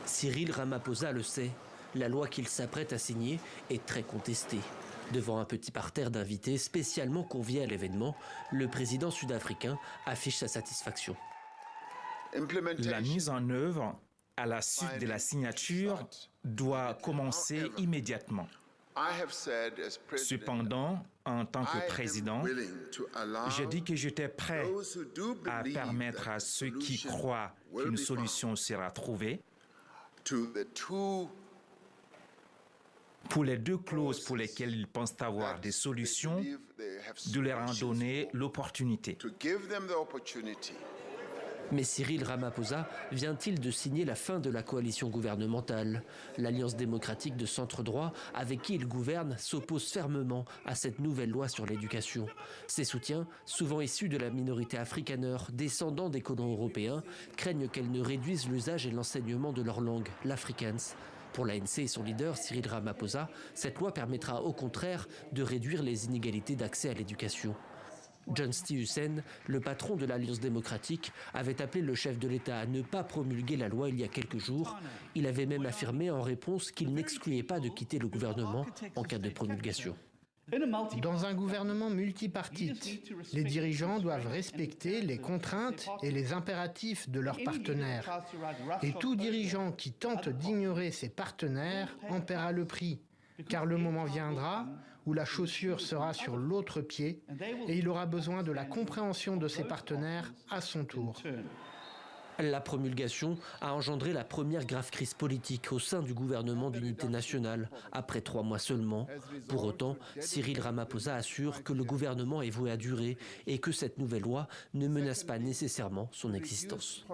Cyril Ramaphosa le sait, la loi qu'il s'apprête à signer est très contestée. Devant un petit parterre d'invités spécialement conviés à l'événement, le président sud-africain affiche sa satisfaction. La mise en œuvre, à la suite de la signature, doit commencer immédiatement. Cependant, en tant que président, j'ai dit que j'étais prêt à permettre à ceux qui croient qu'une solution sera trouvée, pour les deux clauses pour lesquelles ils pensent avoir des solutions, de leur en donner l'opportunité. Mais Cyril Ramaphosa vient-il de signer la fin de la coalition gouvernementale? L'Alliance démocratique de centre-droit, avec qui il gouverne, s'oppose fermement à cette nouvelle loi sur l'éducation. Ses soutiens, souvent issus de la minorité afrikaners, descendants des colons européens, craignent qu'elle ne réduise l'usage et l'enseignement de leur langue, l'afrikaans. Pour l'ANC et son leader, Cyril Ramaphosa, cette loi permettra au contraire de réduire les inégalités d'accès à l'éducation. John Steenhuisen, le patron de l'Alliance démocratique, avait appelé le chef de l'État à ne pas promulguer la loi il y a quelques jours. Il avait même affirmé en réponse qu'il n'excluait pas de quitter le gouvernement en cas de promulgation. Dans un gouvernement multipartite, les dirigeants doivent respecter les contraintes et les impératifs de leurs partenaires. Et tout dirigeant qui tente d'ignorer ses partenaires en paiera le prix. Car le moment viendra où la chaussure sera sur l'autre pied et il aura besoin de la compréhension de ses partenaires à son tour. La promulgation a engendré la première grave crise politique au sein du gouvernement d'unité nationale, après 3 mois seulement. Pour autant, Cyril Ramaphosa assure que le gouvernement est voué à durer et que cette nouvelle loi ne menace pas nécessairement son existence.